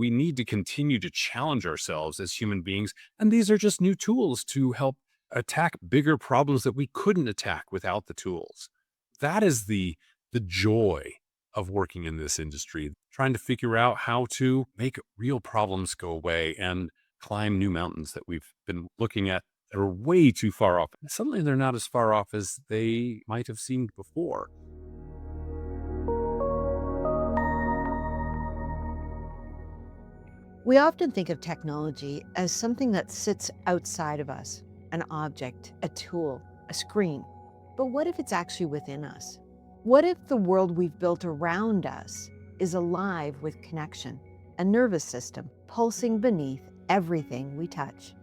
we need to continue to challenge ourselves as human beings. And these are just new tools to help attack bigger problems that we couldn't attack without the tools. That is the joy of working in this industry, trying to figure out how to make real problems go away and climb new mountains that we've been looking at that are way too far off. Suddenly they're not as far off as they might have seemed before. We often think of technology as something that sits outside of us, an object, a tool, a screen. But what if it's actually within us? What if the world we've built around us is alive with connection, a nervous system pulsing beneath everything we touch?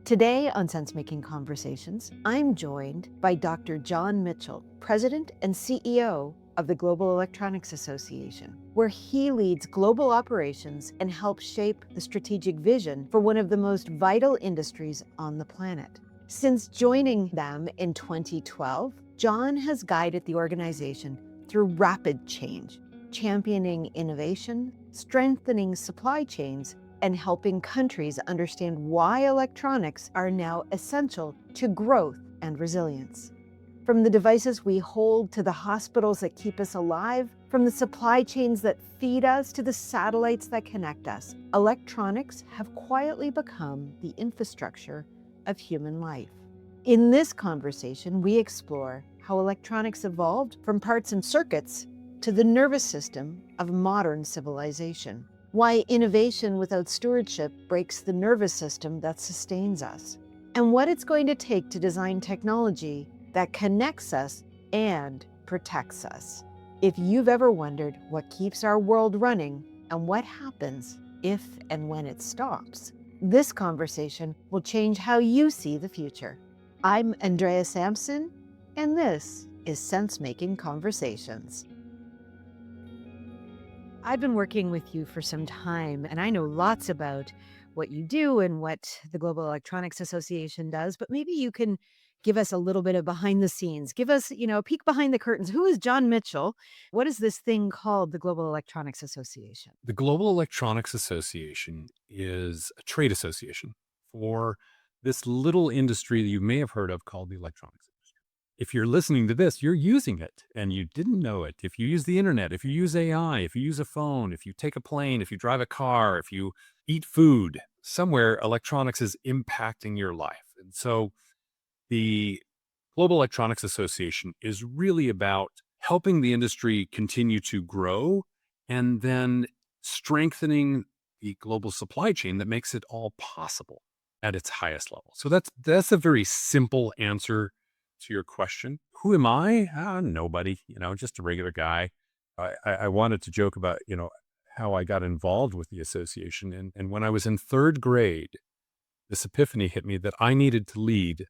Today on Sense Making Conversations, I'm joined by Dr. John Mitchell, President and CEO of the Global Electronics Association, where he leads global operations and helps shape the strategic vision for one of the most vital industries on the planet. Since joining them in 2012, John has guided the organization through rapid change, championing innovation, strengthening supply chains, and helping countries understand why electronics are now essential to growth and resilience. From the devices we hold to the hospitals that keep us alive, from the supply chains that feed us to the satellites that connect us, electronics have quietly become the infrastructure of human life. In this conversation, we explore how electronics evolved from parts and circuits to the nervous system of modern civilization, why innovation without stewardship breaks the nervous system that sustains us, and what it's going to take to design technology that connects us and protects us. If you've ever wondered what keeps our world running and what happens if and when it stops, this conversation will change how you see the future. I'm Andrea Sampson, and this is Sense Making Conversations. I've been working with you for some time, and I know lots about what you do and what the Global Electronics Association does, but maybe you can give us a little bit of behind the scenes. Give us, a peek behind the curtains. Who is John Mitchell? What is this thing called the Global Electronics Association? The Global Electronics Association is a trade association for this little industry that you may have heard of called the electronics industry. If you're listening to this, you're using it and you didn't know it. If you use the internet, if you use AI, if you use a phone, if you take a plane, if you drive a car, if you eat food, somewhere electronics is impacting your life. And so the Global Electronics Association is really about helping the industry continue to grow and then strengthening the global supply chain that makes it all possible at its highest level. So that's a very simple answer to your question. Who am I? Nobody, just a regular guy. I wanted to joke about, how I got involved with the association. And when I was in third grade, this epiphany hit me that I needed to lead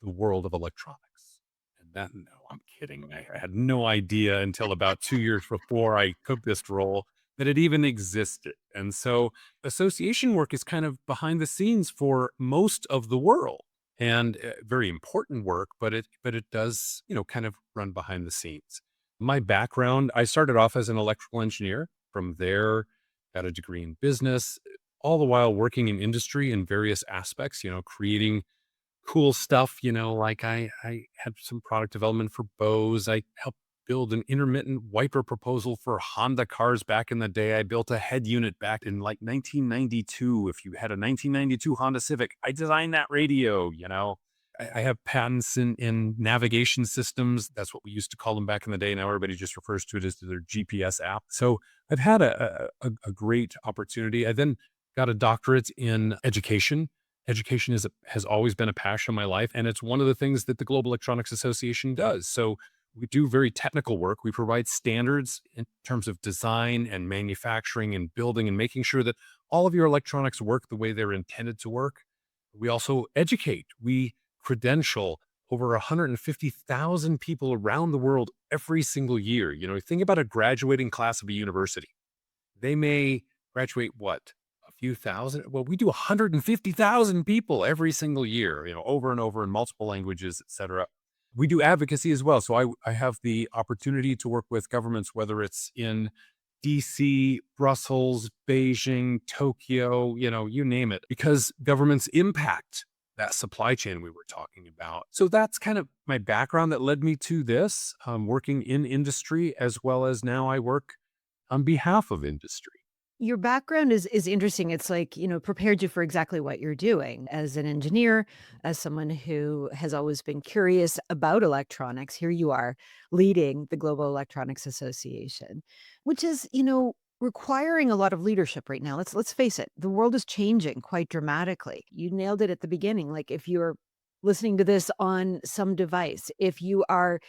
the world of electronics. And no, I'm kidding. I had no idea until about 2 years before I took this role that it even existed. And so association work is kind of behind the scenes for most of the world and very important work, but it does, kind of run behind the scenes. My background, I started off as an electrical engineer. From there, got a degree in business, all the while working in industry in various aspects, creating cool stuff, like I had some product development for Bose. I helped build an intermittent wiper proposal for Honda cars back in the day. I built a head unit back in like 1992. If you had a 1992 Honda Civic, I designed that radio. I have patents in navigation systems. That's what we used to call them back in the day. Now everybody just refers to it as their GPS app. So I've had a great opportunity. I then got a doctorate in education. Education has always been a passion in my life, and it's one of the things that the Global Electronics Association does. So we do very technical work. We provide standards in terms of design and manufacturing and building and making sure that all of your electronics work the way they're intended to work. We also educate. We credential over 150,000 people around the world every single year. Think about a graduating class of a university. They may graduate what? A few thousand? Well, we do 150,000 people every single year, over and over in multiple languages, et cetera. We do advocacy as well. So I have the opportunity to work with governments, whether it's in DC, Brussels, Beijing, Tokyo, you name it, because governments impact that supply chain we were talking about. So that's kind of my background that led me to this, working in industry as well as now I work on behalf of industry. Your background is interesting. It's like, prepared you for exactly what you're doing as an engineer, as someone who has always been curious about electronics. Here you are leading the Global Electronics Association, which is, requiring a lot of leadership right now. Let's face it. The world is changing quite dramatically. You nailed it at the beginning. Like if you're listening to this on some device, if you are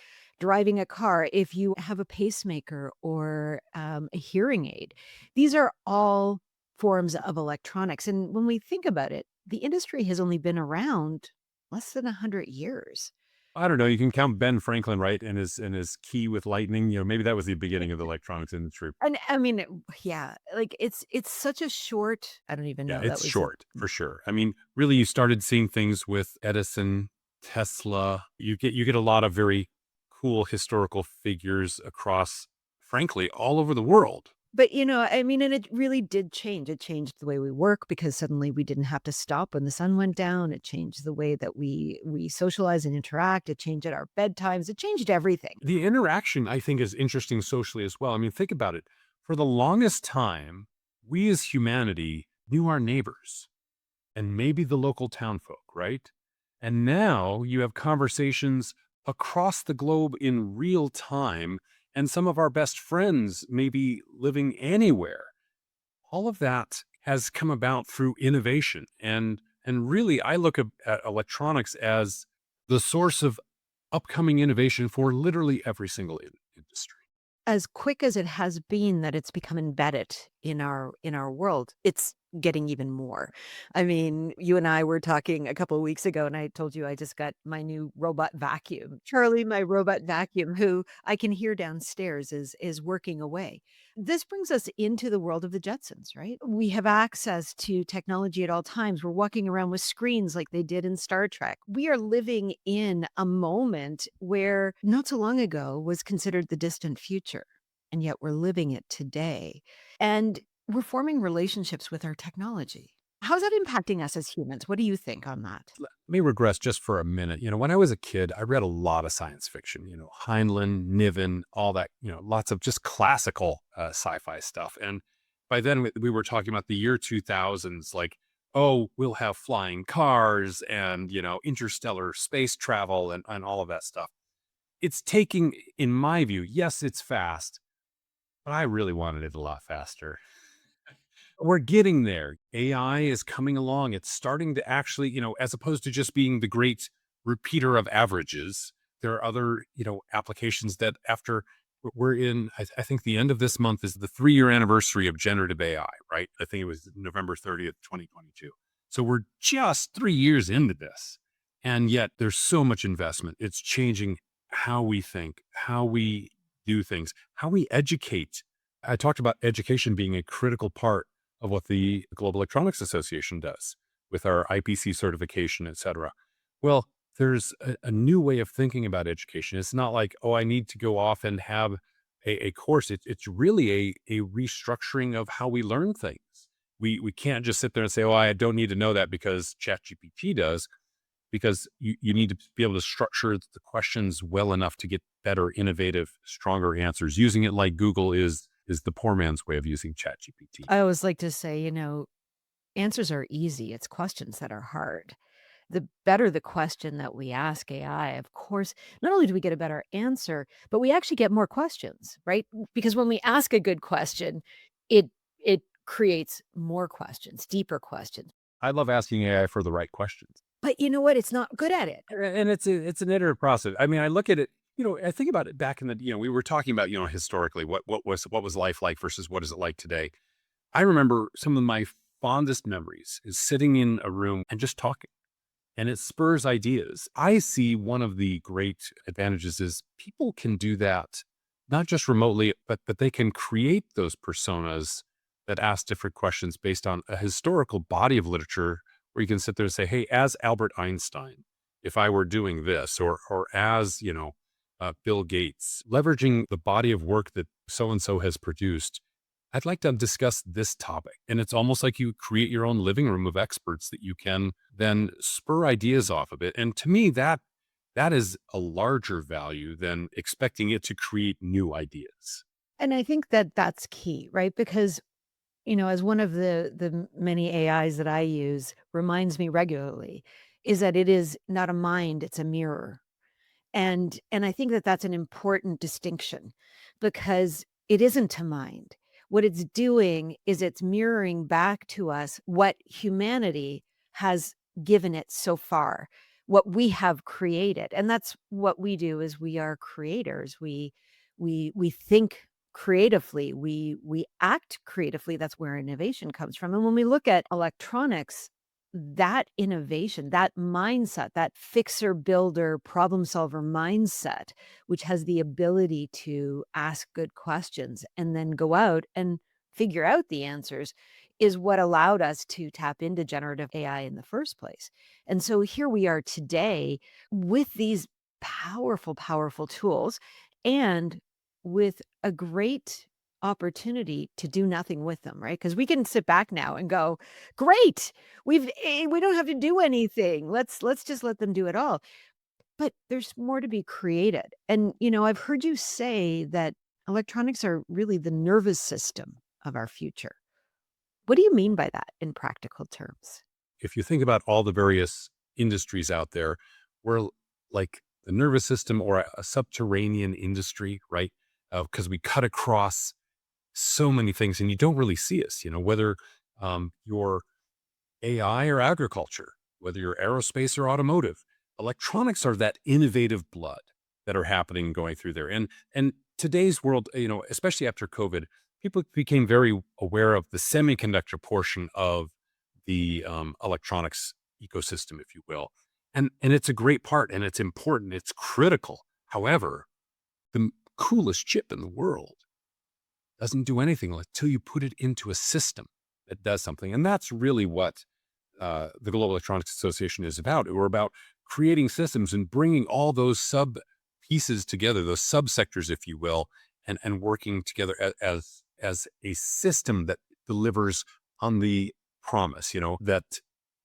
driving a car, if you have a pacemaker or a hearing aid, these are all forms of electronics, and when we think about it, the industry has only been around less than 100 years. I don't know, you can count Ben Franklin, right? And his key with lightning, maybe that was the beginning of the electronics industry. And I mean, yeah, like it's such a short I don't even Yeah, know, that it's was a short for sure. I mean, really you started seeing things with Edison, Tesla. You get a lot of very cool historical figures across, frankly, all over the world. but, I mean, and it really did change. It changed the way we work because suddenly we didn't have to stop when the sun went down. It changed the way that we socialize and interact. It changed our bedtimes. It changed everything. The interaction, I think, is interesting socially as well. I mean, think about it. For the longest time, we as humanity knew our neighbors and maybe the local town folk, right? And now you have conversations across the globe in real time, and some of our best friends may be living anywhere. All of that has come about through innovation. And really, I look at electronics as the source of upcoming innovation for literally every single industry. As quick as it has been that it's become embedded in our world, it's getting even more. I mean, you and I were talking a couple of weeks ago, and I told you I just got my new robot vacuum. Charlie, my robot vacuum, who I can hear downstairs is working away. This brings us into the world of the Jetsons, right? We have access to technology at all times. We're walking around with screens like they did in Star Trek. We are living in a moment where not so long ago was considered the distant future, and yet we're living it today. And we're forming relationships with our technology. How's that impacting us as humans? What do you think on that? Let me regress just for a minute. When I was a kid, I read a lot of science fiction, Heinlein, Niven, all that, lots of just classical sci-fi stuff. And by then we were talking about the year 2000s, like, oh, we'll have flying cars and, interstellar space travel and all of that stuff. It's taking, in my view, yes, it's fast, but I really wanted it a lot faster. We're getting there. AI is coming along. It's starting to actually, as opposed to just being the great repeater of averages, there are other, applications that after we're in, I think the end of this month is the 3-year anniversary of generative AI, right? I think it was November 30th, 2022. So we're just 3 years into this. And yet there's so much investment. It's changing how we think, how we do things, how we educate. I talked about education being a critical part of what the Global Electronics Association does with our IPC certification, et cetera. Well, there's a new way of thinking about education. It's not like, oh, I need to go off and have a course. It's really a restructuring of how we learn things. We can't just sit there and say, oh, I don't need to know that because ChatGPT does, because you need to be able to structure the questions well enough to get better, innovative, stronger answers. Using it like Google is the poor man's way of using ChatGPT. I always like to say, answers are easy. It's questions that are hard. The better the question that we ask AI, of course, not only do we get a better answer, but we actually get more questions, right? Because when we ask a good question, it creates more questions, deeper questions. I love asking AI for the right questions. But you know what? It's not good at it. And it's an iterative process. I mean, I look at it, I think about it back in the, we were talking about, historically what was life like versus what is it like today. I remember some of my fondest memories is sitting in a room and just talking, and it spurs ideas. I see one of the great advantages is people can do that not just remotely, but they can create those personas that ask different questions based on a historical body of literature where you can sit there and say, hey, as Albert Einstein, if I were doing this, or as, Bill Gates, leveraging the body of work that so and so has produced, I'd like to discuss this topic. And it's almost like you create your own living room of experts that you can then spur ideas off of it. And to me, that is a larger value than expecting it to create new ideas. And I think that that's key, right? Because, as one of the many AIs that I use reminds me regularly, is that it is not a mind, it's a mirror. And I think that that's an important distinction because it isn't a mind. What it's doing is it's mirroring back to us what humanity has given it so far, what we have created. And that's what we do is we are creators. We think creatively, we act creatively. That's where innovation comes from. And when we look at electronics, that innovation, that mindset, that fixer, builder, problem solver mindset, which has the ability to ask good questions and then go out and figure out the answers, is what allowed us to tap into generative AI in the first place. And so here we are today with these powerful, powerful tools and with a great opportunity to do nothing with them, right? Because we can sit back now and go, great, we don't have to do anything. Let's just let them do it all. But there's more to be created. And, I've heard you say that electronics are really the nervous system of our future. What do you mean by that in practical terms? If you think about all the various industries out there, we're like the nervous system or a subterranean industry, right? Because we cut across so many things and you don't really see us, whether you're AI or agriculture, whether you're aerospace or automotive. Electronics are that innovative blood that are happening going through there. And today's world, especially after COVID, people became very aware of the semiconductor portion of the electronics ecosystem, if you will. And it's a great part and it's important, it's critical. However, the coolest chip in the world doesn't do anything until you put it into a system that does something. And that's really what the Global Electronics Association is about. We're about creating systems and bringing all those sub pieces together, those subsectors, if you will, and working together as a system that delivers on the promise, that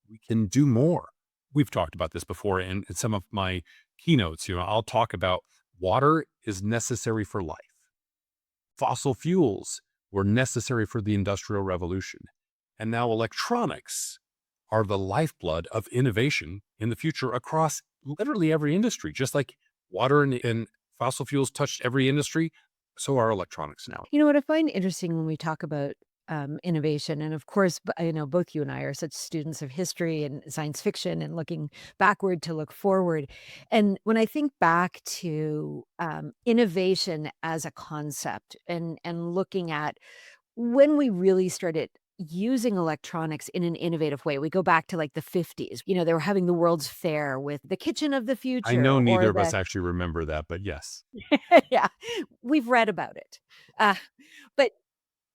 we can do more. We've talked about this before in some of my keynotes. I'll talk about water is necessary for life. Fossil fuels were necessary for the Industrial Revolution. And now electronics are the lifeblood of innovation in the future across literally every industry. Just like water and fossil fuels touched every industry, so are electronics now. You know what I find interesting when we talk about innovation, and of course, I know both you and I are such students of history and science fiction and looking backward to look forward. And when I think back to innovation as a concept and looking at when we really started using electronics in an innovative way, we go back to like the 50s. They were having the World's Fair with the kitchen of the I future know neither or of us the actually remember that, but yes. yeah, we've read about it. Uh, but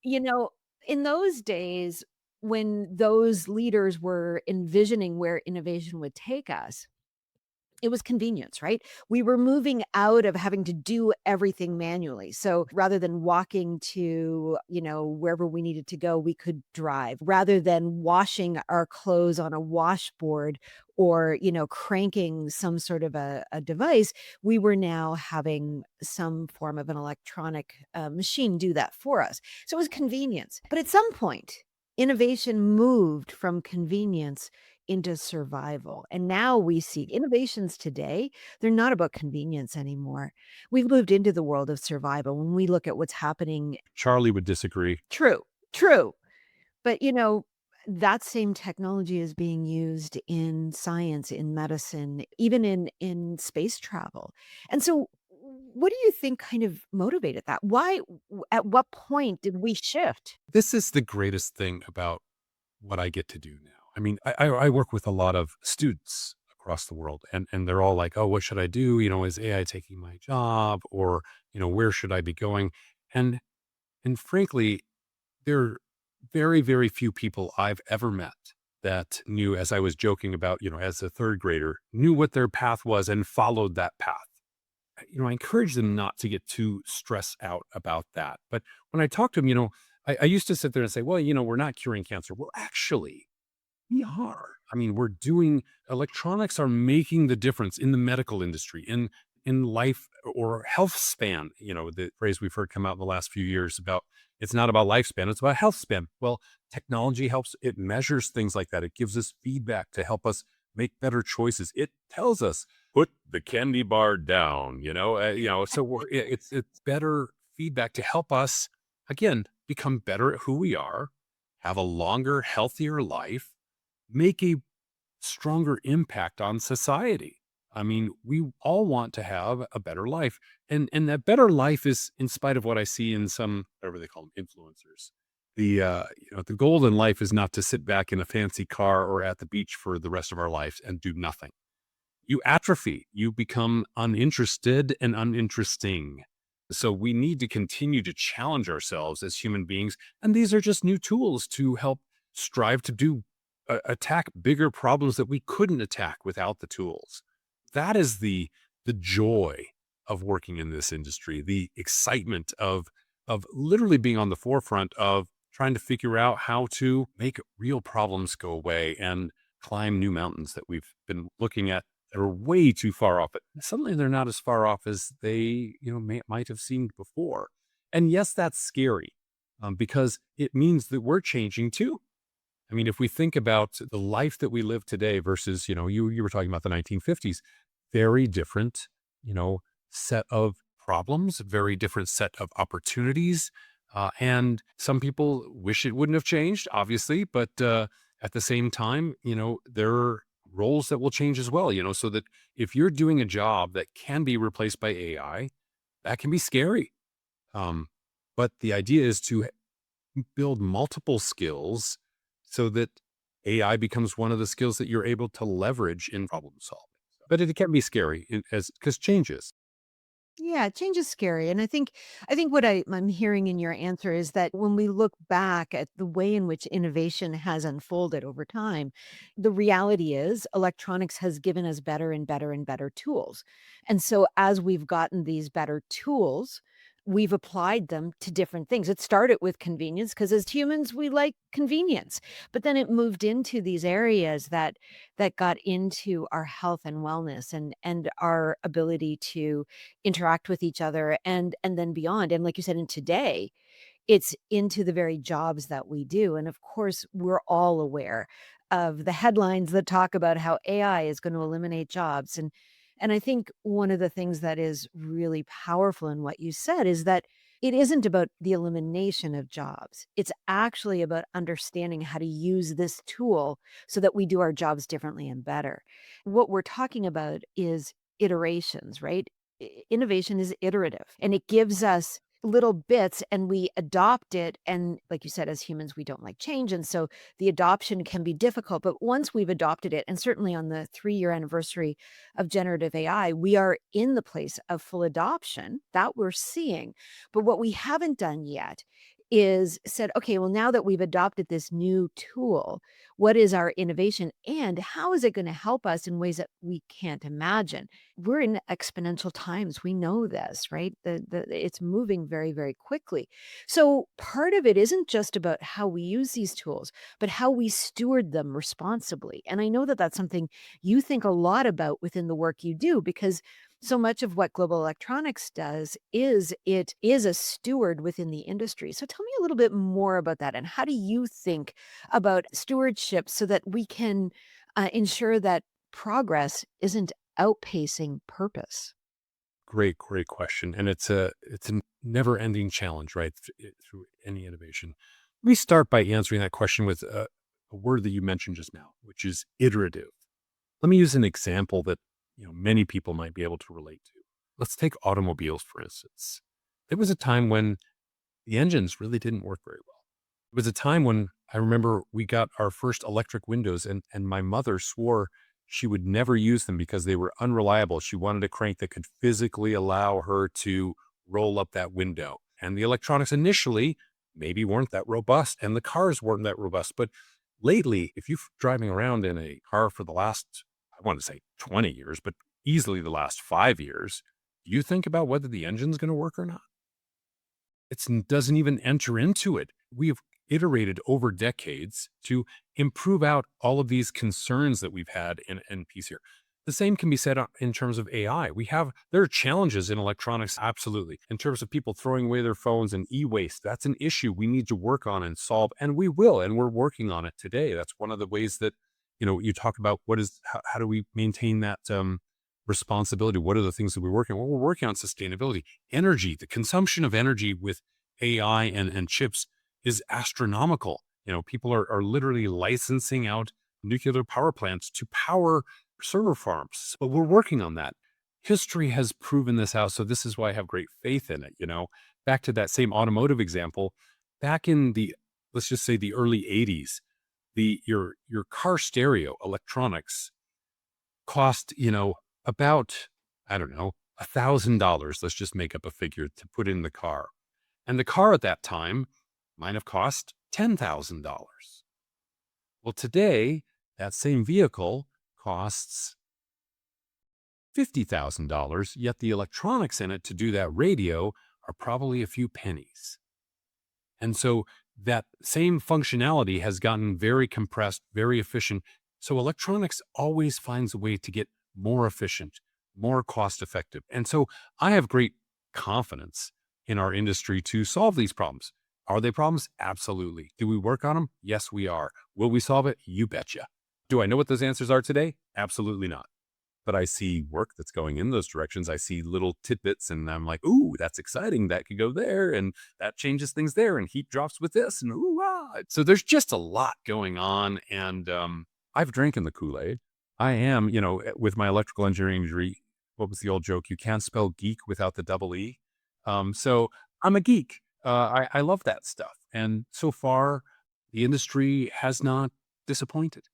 you know, in those days, when those leaders were envisioning where innovation would take us, it was convenience, right? We were moving out of having to do everything manually. So rather than walking to, wherever we needed to go, we could drive. Rather than washing our clothes on a washboard or, cranking some sort of a device, we were now having some form of an electronic machine do that for us. So it was convenience. But at some point, innovation moved from convenience into survival. And now we see innovations today, they're not about convenience anymore. We've moved into the world of survival when we look at what's happening. Charlie would disagree. True, true. But that same technology is being used in science, in medicine, even in space travel. And so what do you think kind of motivated that? Why at what point did we shift? This is the greatest thing about what I get to do now. I mean, I work with a lot of students across the world and they're all like, oh, what should I do? Is AI taking my job? Or, where should I be going? And and frankly, there are very, very few people I've ever met that knew, as I was joking about, as a third grader, knew what their path was and followed that path. I encourage them not to get too stressed out about that. But when I talk to them, I used to sit there and say, well, you know, we're not curing cancer. Well, actually, we are. I mean, we're doing electronics are making the difference in the medical industry, in life or health span. You know, the phrase we've heard come out in the last few years about it's not about lifespan, it's about health span. Well, technology helps, it measures things like that. It gives us feedback to help us make better choices. It tells us, put the candy bar down, so it's better feedback to help us again become better at who we are, have a longer, healthier life, make a stronger impact on society. I mean, we all want to have a better life. And that better life is in spite of what I see in some whatever they call them influencers. The goal in life is not to sit back in a fancy car or at the beach for the rest of our lives and do nothing. You atrophy, you become uninterested and uninteresting. So we need to continue to challenge ourselves as human beings. And these are just new tools to help strive to attack bigger problems that we couldn't attack without the tools. That is the joy of working in this industry, the excitement of literally being on the forefront of trying to figure out how to make real problems go away and climb new mountains that we've been looking at that are way too far off. But suddenly they're not as far off as they, might have seemed before. And yes, that's scary because it means that we're changing too. I mean, if we think about the life that we live today versus, you were talking about the 1950s, very different, you know, set of problems, very different set of opportunities. And some people wish it wouldn't have changed, obviously, but at the same time, there are roles that will change as well, so that if you're doing a job that can be replaced by AI, that can be scary. Um, but the idea is to build multiple skills so that AI becomes one of the skills that you're able to leverage in problem solving. But it can be scary as because changes. Yeah, change is scary. And I think what I'm hearing in your answer is that when we look back at the way in which innovation has unfolded over time, the reality is electronics has given us better and better and better tools. And so as we've gotten these better tools, we've applied them to different things. It started with convenience because as humans we like convenience. But then it moved into these areas that got into our health and wellness and our ability to interact with each other and then beyond. And like you said, in today, it's into the very jobs that we do. And of course, we're all aware of the headlines that talk about how AI is going to eliminate jobs. And I think one of the things that is really powerful in what you said is that it isn't about the elimination of jobs. It's actually about understanding how to use this tool so that we do our jobs differently and better. What we're talking about is iterations, right? Innovation is iterative and it gives us little bits and we adopt it. And like you said, as humans, we don't like change. And so the adoption can be difficult. But once we've adopted it, and certainly on the 3-year anniversary of generative AI, we are in the place of full adoption that we're seeing. But what we haven't done yet is said, okay, well, now that we've adopted this new tool, what is our innovation and how is it going to help us in ways that we can't imagine? We're in exponential times. We know this, right? It's moving very, very quickly. So part of it isn't just about how we use these tools, but how we steward them responsibly. And I know that that's something you think a lot about within the work you do because so much of what global electronics does is it is a steward within the industry. So tell me a little bit more about that and how do you think about stewardship so that we can ensure that progress isn't outpacing purpose? Great, great question, and it's a never ending challenge, right? Through any innovation. Let me start by answering that question with a word that you mentioned just now, which is iterative. Let me use an example that many people might be able to relate to. Let's take automobiles for instance. There was a time when the engines really didn't work very well. It was a time when I remember we got our first electric windows and my mother swore she would never use them because they were unreliable. She wanted a crank that could physically allow her to roll up that window. And the electronics initially maybe weren't that robust and the cars weren't that robust. But lately, if you're driving around in a car for the last, I want to say 20 years, but easily the last 5 years, do you think about whether the engine's going to work or not? It doesn't even enter into it. we've iterated over decades to improve out all of these concerns that we've had in piece here. The same can be said in terms of AI. There are challenges in electronics, absolutely. In terms of people throwing away their phones and e-waste, that's an issue we need to work on and solve, and we will, and we're working on it today. That's one of the ways that, you talk about how do we maintain that responsibility? What are the things that we're working on? Well, we're working on sustainability, energy, the consumption of energy with AI and chips is astronomical. People are literally licensing out nuclear power plants to power server farms, but we're working on that. History has proven this out. So this is why I have great faith in it. Back to that same automotive example, back in let's just say the early 80s, your car stereo electronics cost, about, I don't know, $1,000. Let's just make up a figure to put in the car. And the car at that time might have cost $10,000. Well, today, that same vehicle costs $50,000, yet the electronics in it to do that radio are probably a few pennies. And so that same functionality has gotten very compressed, very efficient. So electronics always finds a way to get more efficient, more cost effective. And so I have great confidence in our industry to solve these problems. Are they problems? Absolutely. Do we work on them? Yes, we are. Will we solve it? You betcha. Do I know what those answers are today? Absolutely not, but I see work that's going in those directions. I see little tidbits and I'm like, ooh, that's exciting. That could go there and that changes things there and heat drops with this and ooh, ah. So there's just a lot going on. And I've drinking the Kool-Aid. I am, with my electrical engineering degree, what was the old joke? You can't spell geek without the double E. So I'm a geek. I love that stuff. And so far, the industry has not disappointed.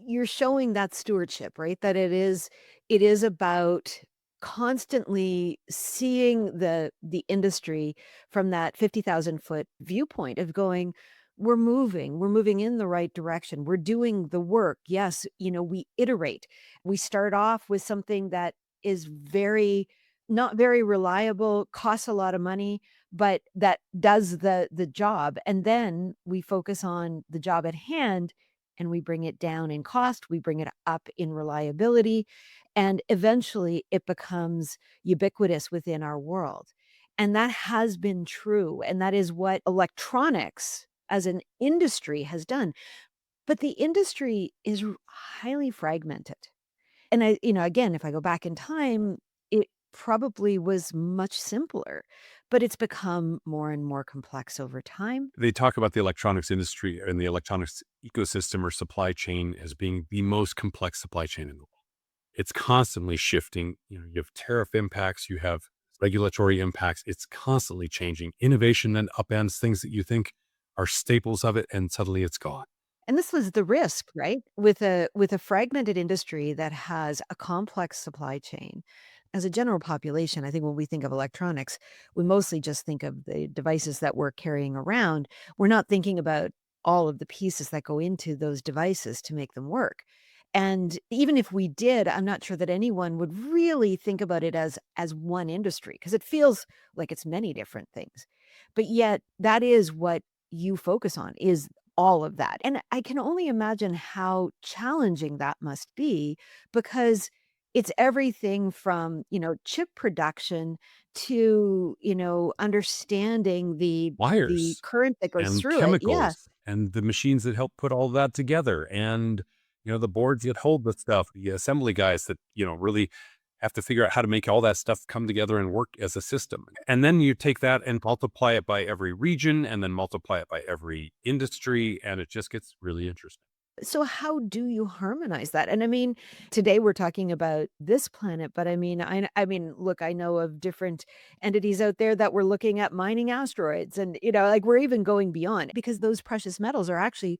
You're showing that stewardship, right? That it is about constantly seeing the industry from that 50,000-foot viewpoint of going, we're moving in the right direction. We're doing the work. Yes, we iterate. We start off with something that is very not very reliable, costs a lot of money, but that does the job. And then we focus on the job at hand and we bring it down in cost, we bring it up in reliability, and eventually it becomes ubiquitous within our world. And that has been true, and that is what electronics as an industry has done. But the industry is highly fragmented. And again, if I go back in time, it probably was much simpler, but it's become more and more complex over time. They talk about the electronics industry and the electronics ecosystem or supply chain as being the most complex supply chain in the world. It's constantly shifting. You have tariff impacts, you have regulatory impacts. It's constantly changing. Innovation then upends things that you think are staples of it, and suddenly it's gone. And this was the risk, right? With a fragmented industry that has a complex supply chain. As a general population, I think when we think of electronics, we mostly just think of the devices that we're carrying around. We're not thinking about all of the pieces that go into those devices to make them work. And even if we did, I'm not sure that anyone would really think about it as one industry because it feels like it's many different things. But yet that is what you focus on is all of that. And I can only imagine how challenging that must be because it's everything from, chip production to, understanding the Wires current that goes and through it. Yeah. chemicals and the machines that help put all that together and the boards that hold the stuff, the assembly guys that really have to figure out how to make all that stuff come together and work as a system. And then you take that and multiply it by every region and then multiply it by every industry and it just gets really interesting. So how do you harmonize that? And I mean, today we're talking about this planet, but I mean, look, I know of different entities out there that were looking at mining asteroids and like we're even going beyond because those precious metals are actually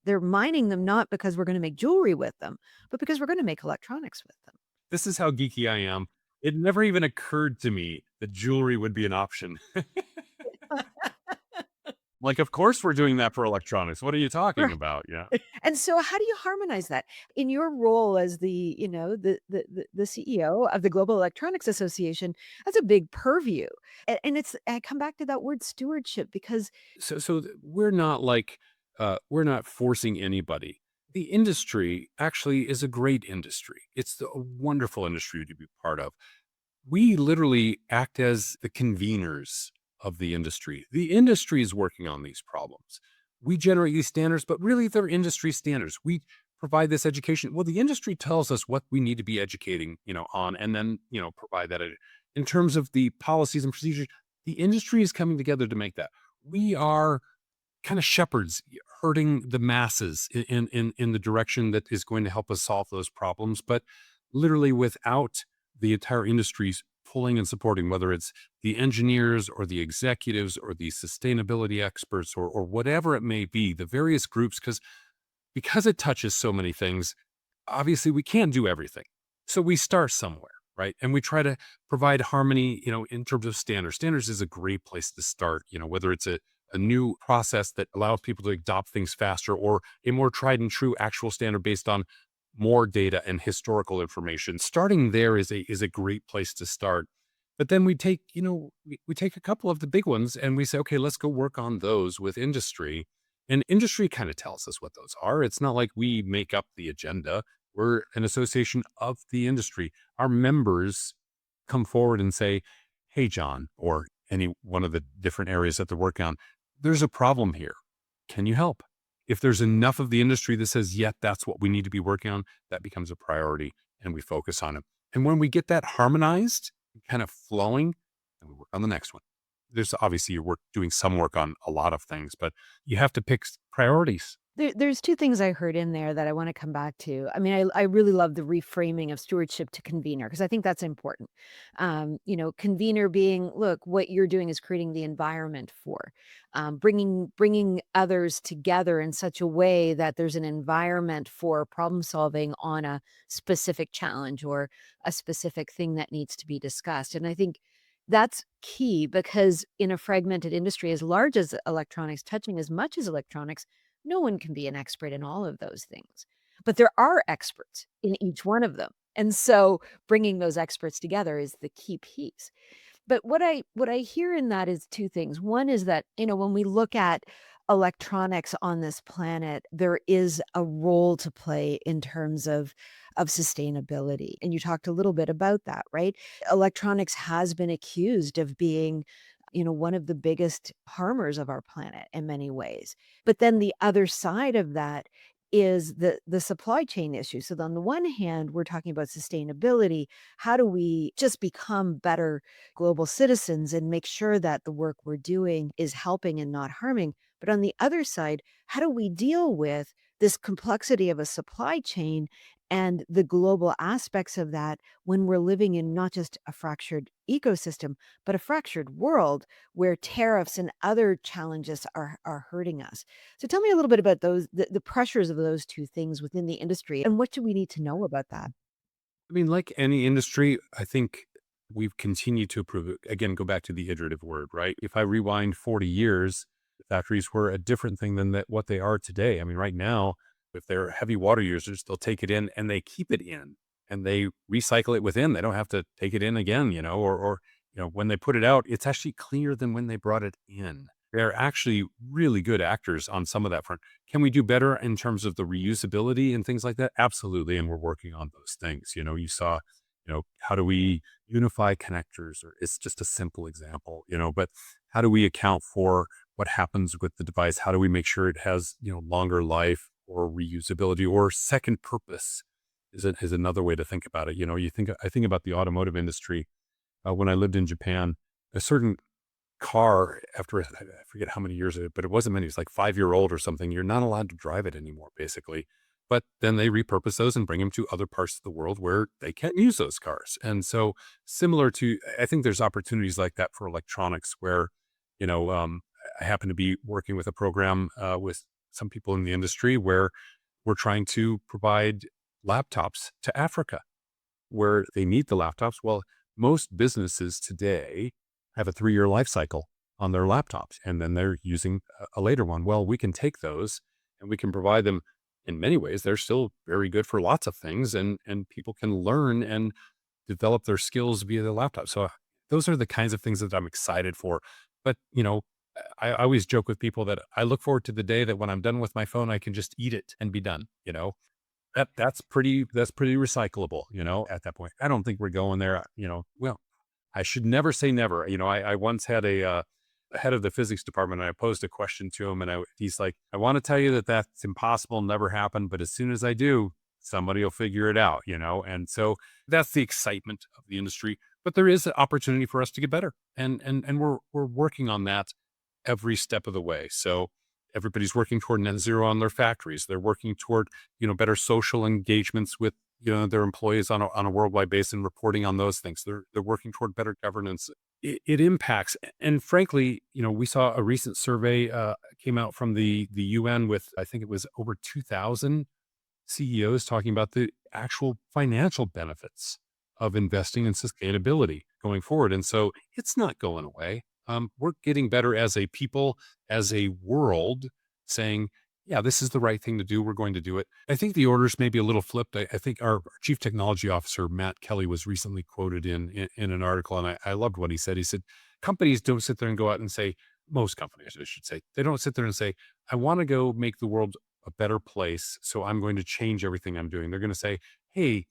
they're mining them not because we're going to make jewelry with them, but because we're going to make electronics with them. This is how geeky I am. It never even occurred to me that jewelry would be an option. Like, of course we're doing that for electronics. What are you talking Right. about? Yeah. And so how do you harmonize that? In your role as the CEO of the Global Electronics Association, that's a big purview. And it's I come back to that word stewardship because We're not like, we're not forcing anybody. The industry actually is a great industry. A wonderful industry to be part of. We literally act as the conveners of the industry. The industry is working on these problems. We generate these standards, but really they're industry standards. We provide this education. Well, the industry tells us what we need to be educating, on, and then, provide that in terms of the policies and procedures. The industry is coming together to make that. We are kind of shepherds herding the masses in the direction that is going to help us solve those problems, but literally without the entire industries pulling and supporting, whether it's the engineers or the executives or the sustainability experts or whatever it may be, the various groups, because it touches so many things. Obviously we can't do everything, so we start somewhere, right? And we try to provide harmony, in terms of standards is a great place to start, whether it's a new process that allows people to adopt things faster, or a more tried and true actual standard based on more data and historical information. Starting there is a great place to start. But then we take a couple of the big ones and we say, okay, let's go work on those with industry. And industry kind of tells us what those are. It's not like we make up the agenda. We're an association of the industry. Our members come forward and say, hey, John, or any one of the different areas that they're working on, there's a problem here. Can you help? If there's enough of the industry that says, yeah, that's what we need to be working on, that becomes a priority and we focus on it. And when we get that harmonized, kind of flowing, then we work on the next one. There's obviously you're doing some work on a lot of things, but you have to pick priorities. there's 2 things I heard in there that I wanna come back to. I mean, I really love the reframing of stewardship to convener because I think that's important. Convener being, look, what you're doing is creating the environment for, bringing others together in such a way that there's an environment for problem solving on a specific challenge or a specific thing that needs to be discussed, and I think that's key because in a fragmented industry as large as electronics, touching as much as electronics, no one can be an expert in all of those things, but there are experts in each one of them. And so bringing those experts together is the key piece. But what I hear in that is 2 things. One is that, when we look at electronics on this planet, there is a role to play in terms of sustainability. And you talked a little bit about that, right? Electronics has been accused of being, one of the biggest harmers of our planet in many ways. But then the other side of that is the supply chain issue. So on the one hand, we're talking about sustainability. How do we just become better global citizens and make sure that the work we're doing is helping and not harming? But on the other side, how do we deal with this complexity of a supply chain and the global aspects of that when we're living in not just a fractured ecosystem, but a fractured world where tariffs and other challenges are hurting us? So tell me a little bit about the pressures of those 2 things within the industry, and what do we need to know about that? I mean, like any industry, I think we've continued to improve it. Again, go back to the iterative word, right? If I rewind 40 years, the factories were a different thing than what they are today. I mean, right now, if they're heavy water users, they'll take it in and they keep it in and they recycle it within. They don't have to take it in again, or when they put it out, it's actually cleaner than when they brought it in. They're actually really good actors on some of that front. Can we do better in terms of the reusability and things like that? Absolutely, and we're working on those things. You saw, how do we unify connectors? Or it's just a simple example, but how do we account for what happens with the device? How do we make sure it has, longer life or reusability or second purpose? Is another way to think about it. I think about the automotive industry. When I lived in Japan, a certain car after I forget how many years, but it wasn't many. It was like 5-year old or something. You're not allowed to drive it anymore, basically. But then they repurpose those and bring them to other parts of the world where they can't use those cars. And so, similar to, I think there's opportunities like that for electronics where, you know, um, I happen to be working with a program with some people in the industry where we're trying to provide laptops to Africa where they need the laptops. Well, most businesses today have a 3-year life cycle. on their laptops, and then they're using a later one. Well, we can take those and we can provide them in many ways. They're still very good for lots of things, and people can learn and develop their skills via the laptop. So those are the kinds of things that I'm excited for. But, I always joke with people that I look forward to the day that when I'm done with my phone, I can just eat it and be done, that's pretty recyclable, at that point. I don't think we're going there, well, I should never say never. I once had a head of the physics department, and I posed a question to him, and he's like, "I want to tell you that that's impossible, never happened, but as soon as I do, somebody will figure it out." And so that's the excitement of the industry. But there is an opportunity for us to get better, and we're working on that every step of the way. So everybody's working toward net zero on their factories. They're working toward better social engagements with their employees on a worldwide basis and reporting on those things. They're working toward better governance. It impacts, and frankly, we saw a recent survey came out from the UN with, I think it was over 2,000 CEOs talking about the actual financial benefits of investing in sustainability going forward. And so it's not going away. We're getting better as a people, as a world, saying, yeah, this is the right thing to do. We're going to do it. I think the orders may be a little flipped. I think our chief technology officer, Matt Kelly, was recently quoted in an article, and I loved what he said. He said, companies don't sit there and go out and say, most companies, I should say, they don't sit there and say, I want to go make the world a better place. So I'm going to change everything I'm doing. They're going to say, hey,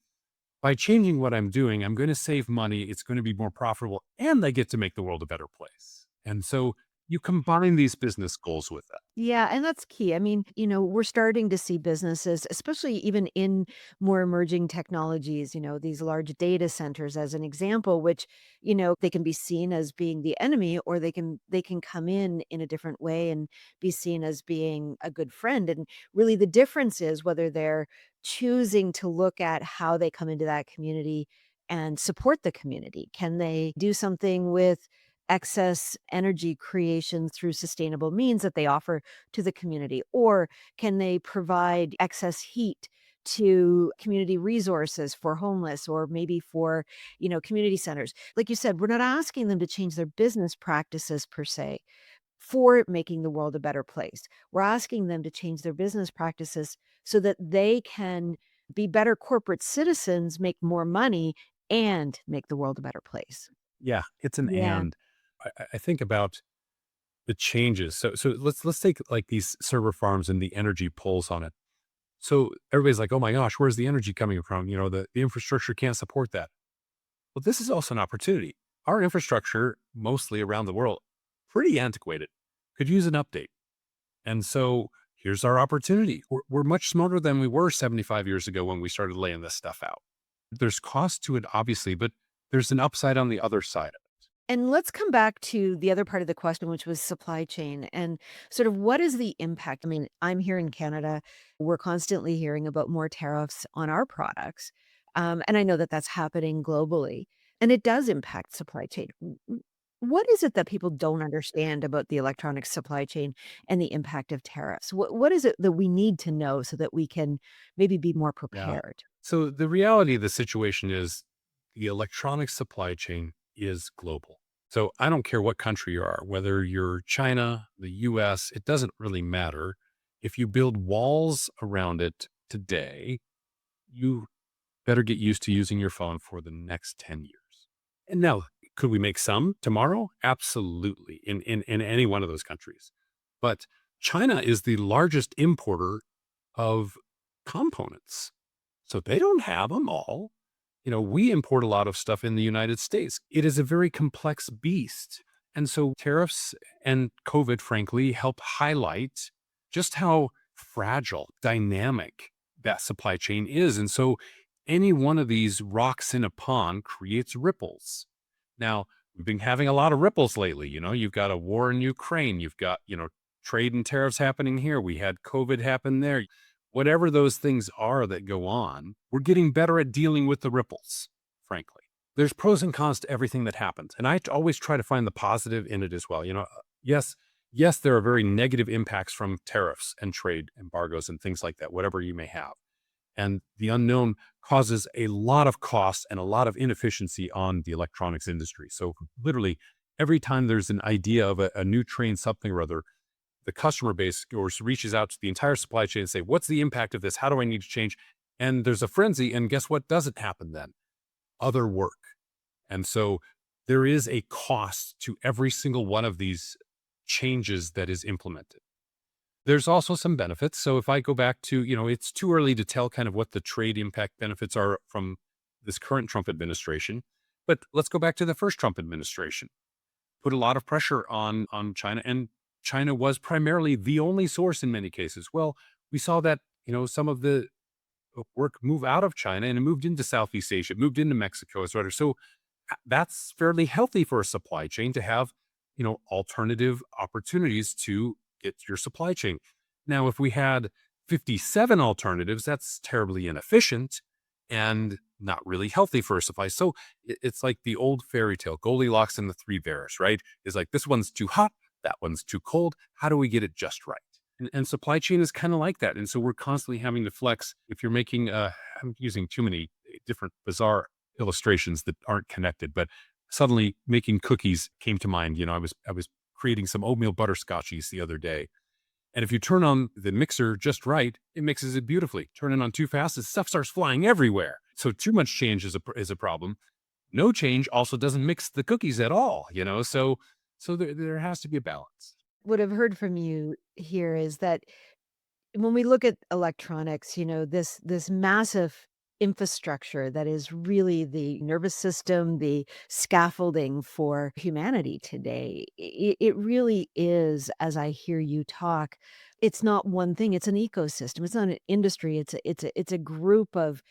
by changing what I'm doing, I'm going to save money. It's going to be more profitable, and I get to make the world a better place. And so you combine these business goals with that. Yeah, and that's key. I mean, we're starting to see businesses, especially even in more emerging technologies, these large data centers as an example, which, they can be seen as being the enemy, or they can come in a different way and be seen as being a good friend. And really the difference is whether they're choosing to look at how they come into that community and support the community. Can they do something with excess energy creation through sustainable means that they offer to the community? Or can they provide excess heat to community resources for homeless, or maybe for, community centers? Like you said, we're not asking them to change their business practices per se for making the world a better place. We're asking them to change their business practices so that they can be better corporate citizens, make more money, and make the world a better place. Yeah, it's an Yeah. and. I think about the changes. So let's take like these server farms and the energy pulls on it. So everybody's like, oh my gosh, where's the energy coming from? The infrastructure can't support that. Well, this is also an opportunity. Our infrastructure, mostly around the world, pretty antiquated, could use an update. And so here's our opportunity. We're much smarter than we were 75 years ago when we started laying this stuff out. There's cost to it, obviously, but there's an upside on the other side. And let's come back to the other part of the question, which was supply chain and sort of what is the impact? I mean, I'm here in Canada. We're constantly hearing about more tariffs on our products. And I know that that's happening globally, and it does impact supply chain. What is it that people don't understand about the electronic supply chain and the impact of tariffs? What is it that we need to know so that we can maybe be more Yeah. prepared? So the reality of the situation is the electronic supply chain is global. So I don't care what country you are, whether you're China, the US, it doesn't really matter. If you build walls around it today, you better get used to using your phone for the next 10 years. And now, could we make some tomorrow? Absolutely, in any one of those countries. But China is the largest importer of components. So they don't have them all. We import a lot of stuff in the United States. It is a very complex beast. And so tariffs and COVID, frankly, help highlight just how fragile, dynamic that supply chain is. And so any one of these rocks in a pond creates ripples. Now, we've been having a lot of ripples lately. You've got a war in Ukraine, you've got, trade and tariffs happening here. We had COVID happen there. Whatever those things are that go on, we're getting better at dealing with the ripples, frankly. There's pros and cons to everything that happens. And always try to find the positive in it as well. Yes, yes, there are very negative impacts from tariffs and trade embargoes and things like that, whatever you may have. And the unknown causes a lot of costs and a lot of inefficiency on the electronics industry. So literally Every time there's an idea of a new train, something or other, the customer base goes reaches out to the entire supply chain and say, "What's the impact of this? How do I need to change?" And there's a frenzy, and guess what doesn't happen then? Other work. And so there is a cost to every single one of these changes that is implemented. There's also some benefits. So if I go back to, it's too early to tell kind of what the trade impact benefits are from this current Trump administration. But let's go back to the first Trump administration. Put a lot of pressure on China, and China was primarily the only source in many cases. Well, we saw that, some of the work move out of China and it moved into Southeast Asia, it moved into Mexico, et cetera. So that's fairly healthy for a supply chain to have, alternative opportunities to get your supply chain. Now, if we had 57 alternatives, that's terribly inefficient and not really healthy for a supply. So it's like the old fairy tale, Goldilocks and the Three Bears, right? Is like this one's too hot, that one's too cold. How do we get it just right? And supply chain is kind of like that. And so we're constantly having to flex. If you're making, I'm using too many different bizarre illustrations that aren't connected, but suddenly making cookies came to mind. I was creating some oatmeal butterscotchies the other day. And if you turn on the mixer just right, it mixes it beautifully. Turn it on too fast, the stuff starts flying everywhere. So too much change is a problem. No change also doesn't mix the cookies at all, so there has to be a balance. What I've heard from you here is that when we look at electronics, this massive infrastructure that is really the nervous system, the scaffolding for humanity today, it really is, as I hear you talk, it's not one thing, it's an ecosystem. It's not an industry, it's a group of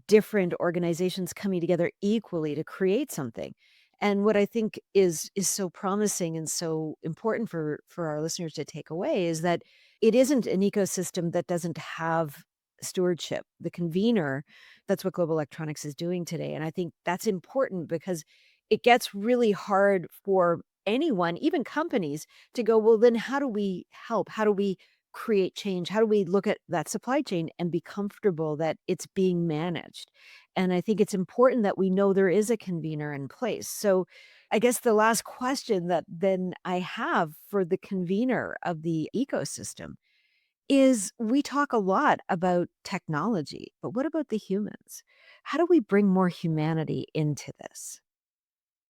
different organizations coming together equally to create something. And what I think is so promising and so important for our listeners to take away is that it isn't an ecosystem that doesn't have stewardship. The convener, that's what global electronics is doing today. And I think that's important because it gets really hard for anyone, even companies, to go, well, then how do we help? How do we create change? How do we look at that supply chain and be comfortable that it's being managed? And I think it's important that we know there is a convener in place. So I guess the last question that then I have for the convener of the ecosystem is we talk a lot about technology, but what about the humans? How do we bring more humanity into this?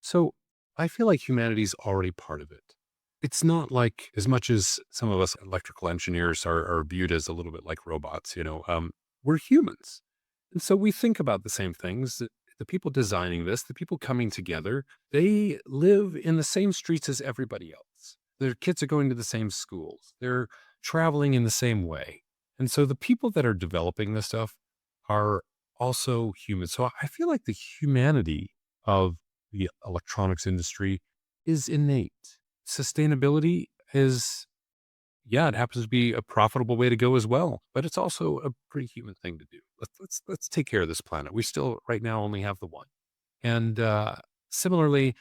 So I feel like humanity's already part of it. It's not like as much as some of us electrical engineers are viewed as a little bit like robots, we're humans. And so we think about the same things. The people designing this, the people coming together, they live in the same streets as everybody else. Their kids are going to the same schools. They're traveling in the same way. And so the people that are developing this stuff are also human. So I feel like the humanity of the electronics industry is innate. Sustainability is, yeah, it happens to be a profitable way to go as well, but it's also a pretty human thing to do. Let's take care of this planet. We still right now only have the one. And similarly,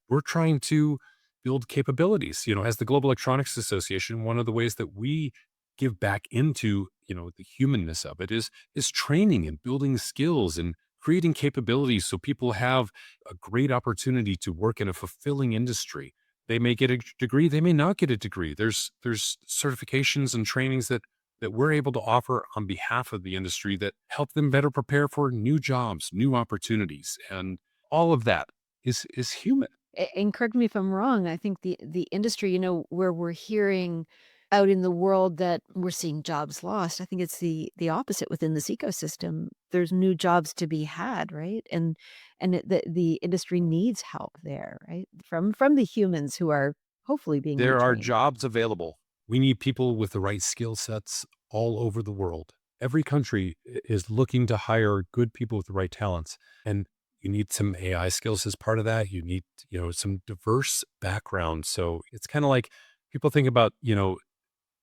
we're trying to build capabilities. As the Global Electronics Association, one of the ways that we give back into the humanness of it is training and building skills and creating capabilities so people have a great opportunity to work in a fulfilling industry. They may get a degree, they may not get a degree. There's certifications and trainings that we're able to offer on behalf of the industry that help them better prepare for new jobs, new opportunities, and all of that is human. And correct me if I'm wrong, I think the industry, where we're hearing out in the world that we're seeing jobs lost, I think it's the opposite within this ecosystem. There's new jobs to be had, right? And the industry needs help there, right? From the humans who are hopefully being There are retrained. jobs available. We need people with the right skill sets all over the world. Every country is looking to hire good people with the right talents. And you need some AI skills as part of that. You need, some diverse background. So it's kind of like people think about,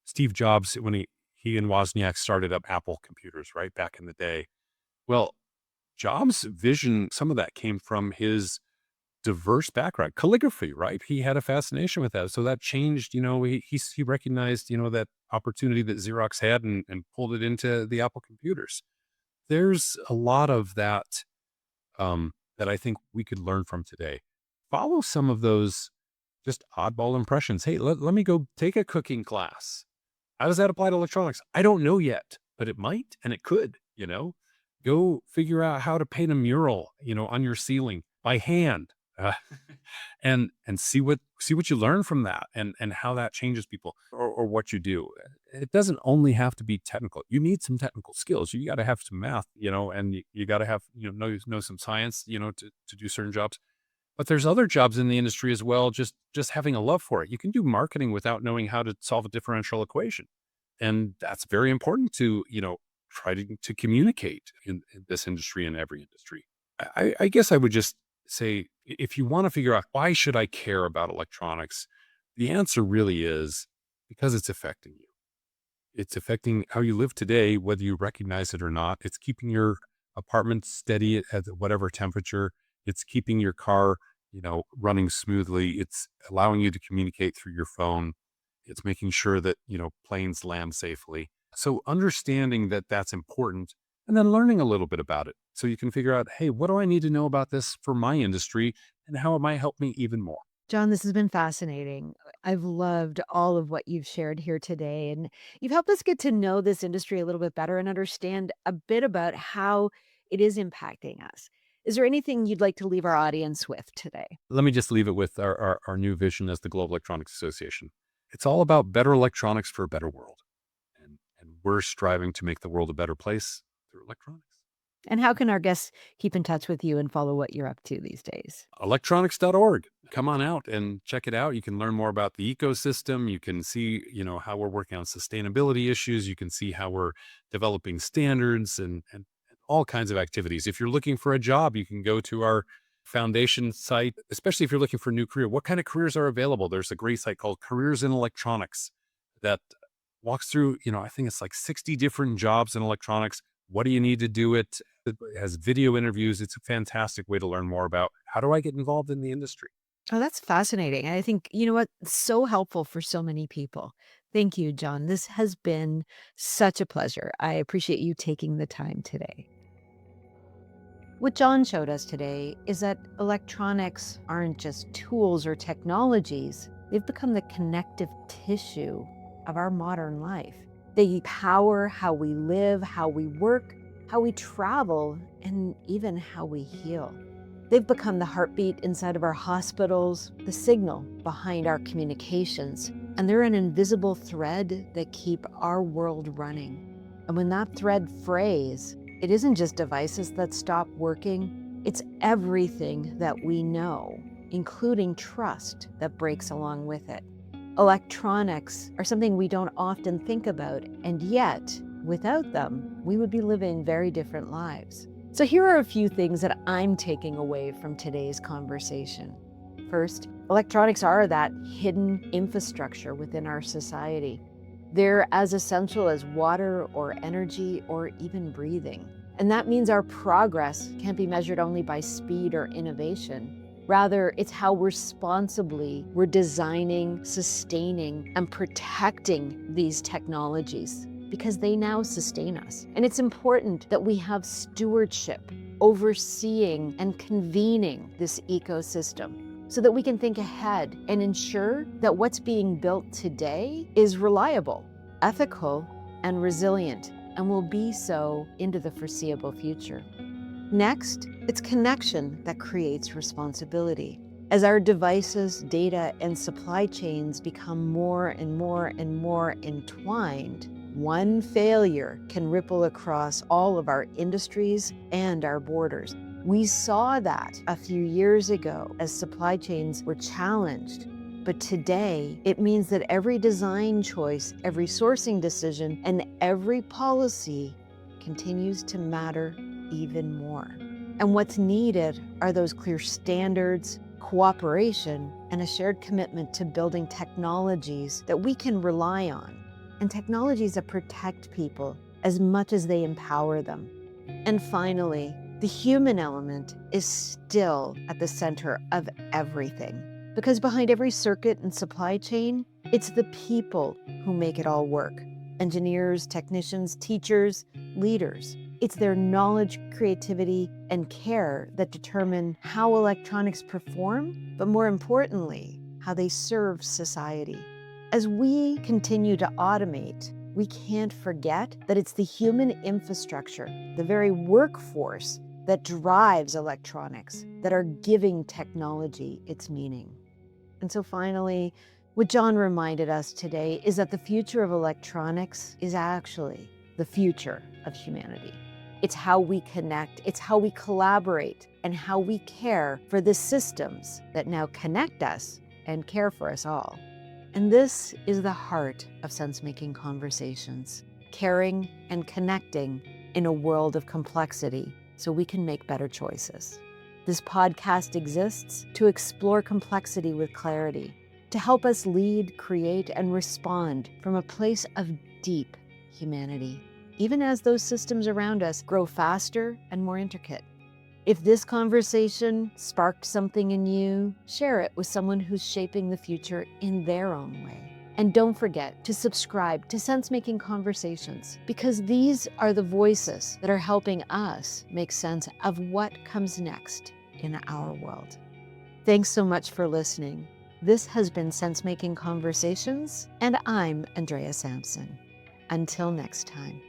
Steve Jobs when he and Wozniak started up Apple computers, right? Back in the day. Well, Jobs' vision, some of that came from his diverse background. Calligraphy, right? He had a fascination with that. So that changed, he recognized, that opportunity that Xerox had and pulled it into the Apple computers. There's a lot of that that I think we could learn from today. Follow some of those just oddball impressions. Hey, let me go take a cooking class. How does that apply to electronics? I don't know yet, but it might and it could, you know? Go figure out how to paint a mural, on your ceiling by hand. Uh, and see what you learn from that and how that changes people or what you do. It doesn't only have to be technical. You need some technical skills. You got to have some math, and you got to have, know some science, to do certain jobs. But there's other jobs in the industry as well, just having a love for it. You can do marketing without knowing how to solve a differential equation. And that's very important to, try to communicate in this industry and every industry. I guess I would just say if you want to figure out why should I care about electronics, the answer really is because it's affecting you. It's affecting how you live today, whether you recognize it or not. It's keeping your apartment steady at whatever temperature. It's keeping your car, running smoothly. It's allowing you to communicate through your phone. It's making sure that, planes land safely. So understanding that that's important and then learning a little bit about it so you can figure out, hey, what do I need to know about this for my industry and how it might help me even more? John, this has been fascinating. I've loved all of what you've shared here today, and you've helped us get to know this industry a little bit better and understand a bit about how it is impacting us. Is there anything you'd like to leave our audience with today? Let me just leave it with our new vision as the Global Electronics Association. It's all about better electronics for a better world. And we're striving to make the world a better place through electronics. And how can our guests keep in touch with you and follow what you're up to these days? Electronics.org. Come on out and check it out. You can learn more about the ecosystem. You can see, how we're working on sustainability issues. You can see how we're developing standards and all kinds of activities. If you're looking for a job, you can go to our foundation site, especially if you're looking for a new career. What kind of careers are available? There's a great site called Careers in Electronics that walks through, I think it's like 60 different jobs in electronics. What do you need to do it? It has video interviews. It's a fantastic way to learn more about how do I get involved in the industry. Oh, that's fascinating. I think, you know what? So helpful for so many people. Thank you, John. This has been such a pleasure. I appreciate you taking the time today. What John showed us today is that electronics aren't just tools or technologies, they've become the connective tissue of our modern life. They power how we live, how we work, how we travel, and even how we heal. They've become the heartbeat inside of our hospitals, the signal behind our communications, and they're an invisible thread that keep our world running. And when that thread frays, it isn't just devices that stop working, it's everything that we know, including trust that breaks along with it. Electronics are something we don't often think about, and yet, without them, we would be living very different lives. So here are a few things that I'm taking away from today's conversation. First, electronics are that hidden infrastructure within our society. They're as essential as water or energy or even breathing. And that means our progress can't be measured only by speed or innovation. Rather, it's how responsibly we're designing, sustaining, and protecting these technologies because they now sustain us. And it's important that we have stewardship, overseeing and convening this ecosystem so that we can think ahead and ensure that what's being built today is reliable, ethical, and resilient, and will be so into the foreseeable future. Next, it's connection that creates responsibility. As our devices, data, and supply chains become more and more and more entwined, one failure can ripple across all of our industries and our borders. We saw that a few years ago as supply chains were challenged. But today, it means that every design choice, every sourcing decision, and every policy continues to matter even more. And what's needed are those clear standards, cooperation, and a shared commitment to building technologies that we can rely on, and technologies that protect people as much as they empower them. And finally, the human element is still at the center of everything. Because behind every circuit and supply chain, it's the people who make it all work. Engineers, technicians, teachers, leaders. It's their knowledge, creativity, and care that determine how electronics perform, but more importantly, how they serve society. As we continue to automate, we can't forget that it's the human infrastructure, the very workforce that drives electronics, that are giving technology its meaning. And so finally, what John reminded us today is that the future of electronics is actually the future of humanity. It's how we connect, it's how we collaborate, and how we care for the systems that now connect us and care for us all. And this is the heart of sense-making conversations, caring and connecting in a world of complexity so we can make better choices. This podcast exists to explore complexity with clarity, to help us lead, create, and respond from a place of deep humanity, even as those systems around us grow faster and more intricate. If this conversation sparked something in you, share it with someone who's shaping the future in their own way. And don't forget to subscribe to Sense Making Conversations, because these are the voices that are helping us make sense of what comes next in our world. Thanks so much for listening. This has been Sense Making Conversations, and I'm Andrea Sampson. Until next time.